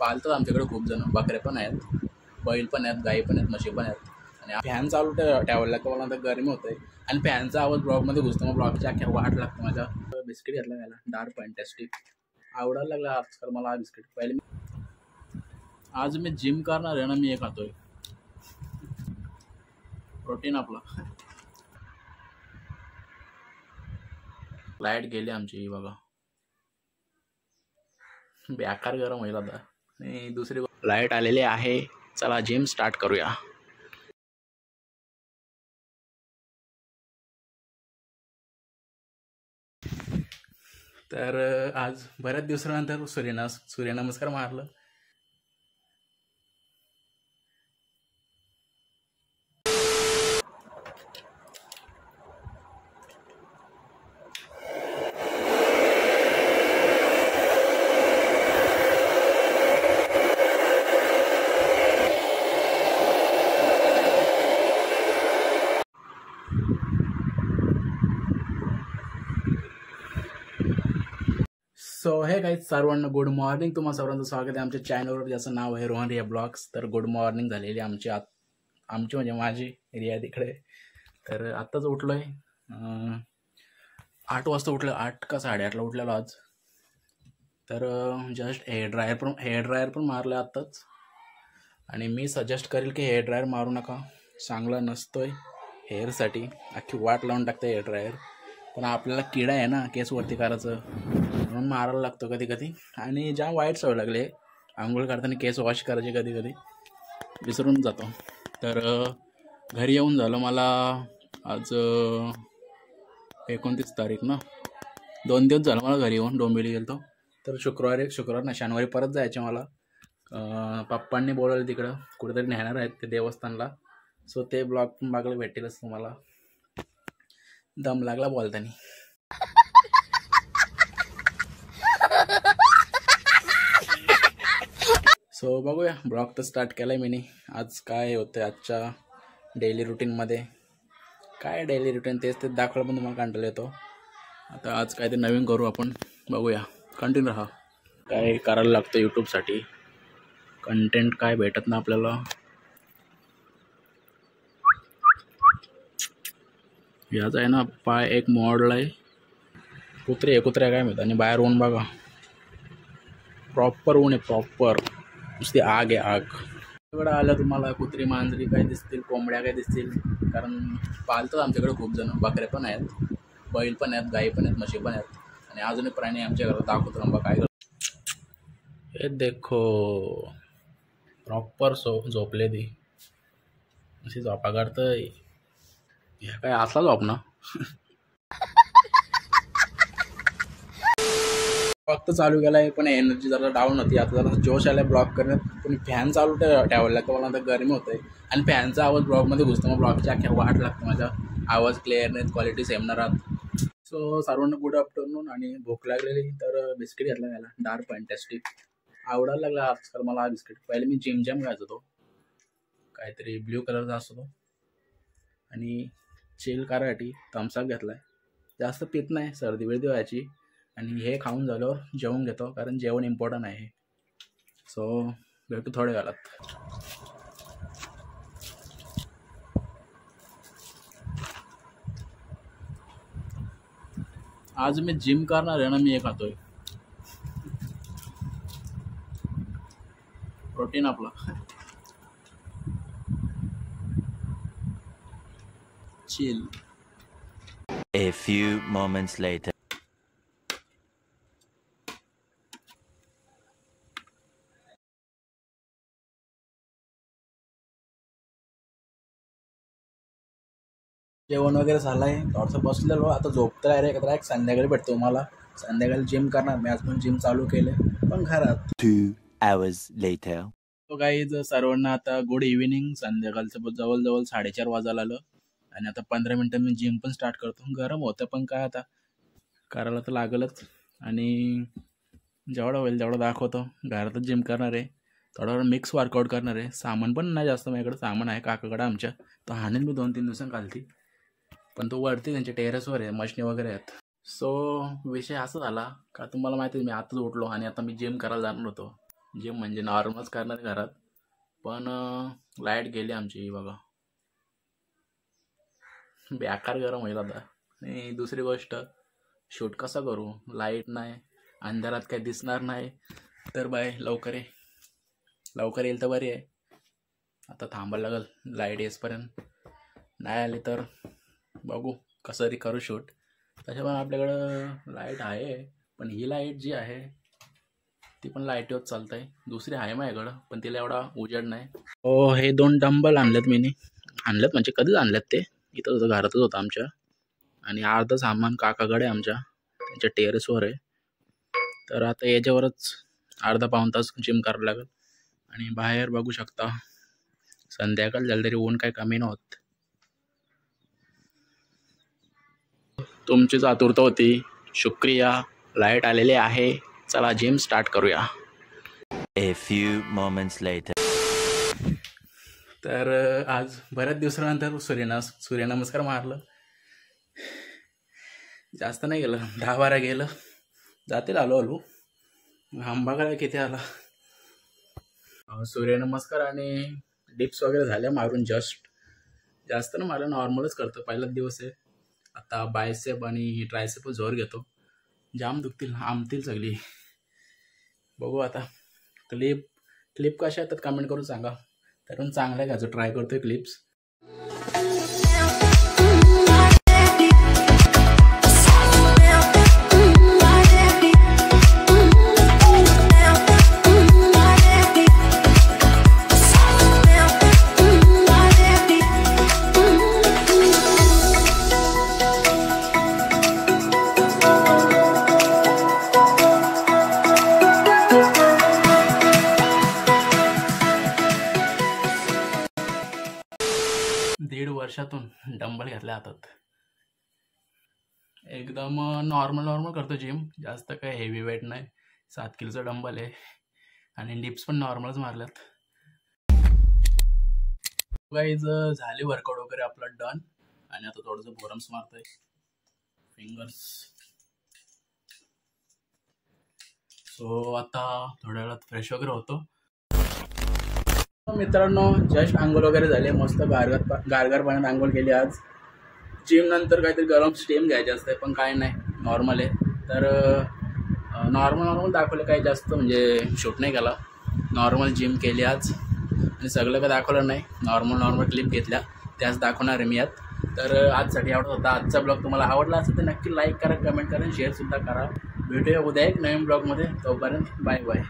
पाळतात आमच्याकडे खूप जण. बकरे पण आहेत, बैल पण आहेत, गाई पण आहेत, म्हशी पण आहेत. आणि फॅन चालू ठेवायला लागतं मला, आता गरमी होते आणि फॅनचा आवाज ब्लॉगमध्ये घुसतो, मग ब्लॉगची अख्ख्या वाट लागतं माझ्या. बिस्किट घेतला याला डार्क फॅन्टॅस्टिक, आवडायला लागला आजकाल मला हा बिस्किट. पहिले आज मी जिम करणार आहे ना, मी हे खातोय प्रोटीन आपला. लाईट गेली आमची बघा, बेकार गरम होईल आता. आणि दुसरी लाईट आलेली आहे, चला जिम स्टार्ट करूया. तर आज बऱ्याच दिवसानंतर सूर्यनमस्कार मारलं. सो हे काही सर्वांना गुड मॉर्निंग. तुम्हा सर्वांचं स्वागत आहे आमच्या चॅनलवर, ज्याचं नाव आहे रोहन रिया ब्लॉग्स. तर गुड मॉर्निंग झालेली आमची म्हणजे माझी रिया तिकडे. तर आत्ताच उठलो आहे, 8 वाजता उठलं, 8 का 8:30ला उठलेलो आज. तर जस्ट हेअर ड्रायर पण मारलं आत्ताच. आणि मी सजेस्ट करेल की हेअर ड्रायर मारू नका, चांगला नसतोय हेअरसाठी, अख्खी वाट लावून टाकते हेअर ड्रायर. पण आपल्याला किडा आहे ना केसवरती करायचं, म्हणून मारायला लागतो कधी कधी. आणि ज्या वाईट सवय लागले, आंघोळ करताना केस वॉश करायचे कधी कधी विसरून जातो. तर घरी येऊन झालं मला आज 29 तारीख ना, 2 दिवस झालं मला घरी येऊन. डोंबिवली गेलो. तर शनिवारी परत जायचे मला. पप्पांनी बोलवलं तिकडं कुठेतरी नेणार आहेत ते देवस्थानला. सो ते ब्लॉग पण बघायला भेटेलच तुम्हाला. दम लागला बोलतानी. सो बघूया, ब्लॉग तर स्टार्ट केला आहे मी. आज काय होतं आजच्या डेली रुटीनमध्ये, काय डेली रुटीन तेच दाखवलं पण तुम्हाला कंटाळा येतो. आता आज काय ते नवीन करू आपण, बघूया. कंटिन्यू राहा. काय करायला लागतं यूट्यूबसाठी, कंटेंट काय भेटत ना आपल्याला. याच आहे ना पाय एक मोडला आहे, कुत्र्या काय माहिती. आणि बाहेर ऊन बघा, प्रॉपर ऊन आहे, प्रॉपर नुसती आग आहे, आग. इकडं आलं तुम्हाला कुत्री मांजरी काय दिसतील, कोंबड्या काय दिसतील, कारण पाळतात आमच्याकडे खूप जण. बकरे पण आहेत, बैल पण आहेत, गाई पण आहेत, म्हशी पण आहेत. आणि अजूनही प्राणी आमच्या घरात दाखवतो रंबा काय करतो. हे देखो, प्रॉपर झोपले ती, अशी झोपा काढतंय. ह्या काय असला झोप ना. फक्त चालू केलाय पण एनर्जी जरा डाऊन होती. आता जरा जोश आलाय ब्लॉग करण्यात, पण फॅन चालू ठेवायला लागतं मला, आता गरमी होते. आणि फॅनचा आवाज ब्लॉगमध्ये घुसतो, मग ब्लॉगची अख्ख्या वाट लागतं माझ्या. आवाज क्लिअर नाही, क्वालिटी सेम ना राहत. सो सर्वांना गुड आफ्टरनून. आणि भूक लागलेली, तर बिस्किट घेतला याला डार्क फॅन्टॅस्टिक, आवडायला लागला आजकाल मला हा बिस्किट. पहिले मी जिम खायचो तो, काहीतरी ब्ल्यू कलरचा असतो तो. आणि चिल करायसाठी थम्सअप घेतलाय. जास्त पित नाही, सर्दी बिर्दी व्हायची. आणि हे खाऊन झाल्यावर जेवण घेतो, कारण जेवण इम्पॉर्टंट आहे. सो भेटू थोड्या वेळात. आज मी जिम करणार आहे ना, मी हे खातोय प्रोटीन आपला. Chill. A few moments later. जेवण वगैरे झालंय, थोडंसं बसलेलो. आता झोपतं डायरेक्ट संध्याकाळी भेटतो मला. संध्याकाळी जिम करणार मी. आज पण जिम चालू केले, पण घरात. 2 hours later. तो गाईज सर्वांना आता गुड इव्हिनिंग. संध्याकाळचं जवळजवळ 4:30 वाजायला आलं. आणि आता 15 मिनटं मी जिम पण स्टार्ट करतो. गरम होतं पण काय आता करायला तर लागलच. आणि जेवढं होईल तेवढं दाखवतो. घरातच जिम करणार आहे, थोडा वेळ मिक्स वर्कआउट करणार आहे. सामान पण नाही जास्त माझ्याकडे, सामान आहे काकाकडे आमच्या, तो हाणेल मी 2-3 दिवसांखालती. पण तो वरती त्यांच्या टेरेसवर आहे, मशनी वगैरे आहेत. सो विषय असा झाला का, तुम्हाला माहिती आहे मी आताच उठलो आणि आता मी जिम करायला जाणार होतो. जिम म्हणजे नॉर्मलच करणार घरात, पण लाईट गेली आमची बघा, बेकार गरम होईल आता. आणि दुसरी गोष्ट, शूट कसा करू, लाईट नाही, अंधारात काही दिसणार नाही. तर बाय लवकर येईल तर बरी आहे. आता थांबायला लागेल लाईट येईपर्यंत. नाही आली तर बघू कसं तरी करू शूट. तशा पण आपल्याकडं लाईट आहे, पण ही लाईट जी आहे ती पण लाईटवर चालत आहे. दुसरी आहे माझ्याकडं, पण तिला एवढा उजेड नाही. हो, हे 2 डंबल आणलेत आणलेत म्हणजे कधीच आणलेत ते, इथं होतं घरातच होतं आमच्या. आणि अर्धं सामान काकाकडे आमच्या, त्यांच्या टेरेसवर आहे. तर आता याच्यावरच अर्धा पाऊण तास जिम करावं लागेल. आणि बाहेर बघू शकता संध्याकाळ झालं तरी ऊन काय कमी नव्हत. तुमचीच आतुरता होती, शुक्रिया. लाईट आलेली आहे, चला जिम स्टार्ट करूया. A few moments later. तर आज बऱ्याच दिवसानंतर सूर्यनमस्कार मारलं. जास्त नाही गेलं, 10-12 गेलं, जातील आलो. आंबाकडे किती आला. सूर्यनमस्कार आणि डिप्स वगैरे झाल्या मारून, जास्त ना मारलं, नॉर्मलच करतो. पहिलाच दिवस आहे. आता बायसेप आणि ट्रायसेप जोर घेतो. जाम दुखतील, आमतील सगळी. बघू आता. क्लिप कशा येतात कमेंट करून सांगा. तर पण चांगला घ्यायचं ट्राय करतोय क्लिप्स. दीड वर्षातून डंबल घेतले हातात. एकदम नॉर्मल करतो जिम, जास्त काही हेवी वेट नाही. 7 किलोचा डंबल आहे आणि डिप्स पण नॉर्मलच मारल्यात. गाईज झाले वर्कआउट वगैरे आपलं डन. आणि आता थोडंसं फोरम्स मारतोय, फिंगर्स. सो आता थोड्या वेळात फ्रेश वगैरे होतो. मित्रांनो, जस्ट आंघोळ वगैरे झाले, मस्त गारगार पाण्यात आंघोळ केली आज. जिम नंतर काहीतरी गरम स्टीम घ्यायचे असते, पण काय नाही, नॉर्मल आहे. तर नॉर्मल दाखवलं, काही जास्त म्हणजे शूट नाही केला. नॉर्मल जिम केली आज आणि सगळं काही दाखवलं नाही. नॉर्मल क्लिप घेतल्या, त्याच दाखवणार आहे मी यात. तर आजसाठी आवडत होता. आजचा ब्लॉग तुम्हाला आवडला असेल तर नक्की लाईक करा, कमेंट करा, शेअरसुद्धा करा. भेटूया उद्या एक नवीन ब्लॉगमध्ये. तोपर्यंत बाय बाय.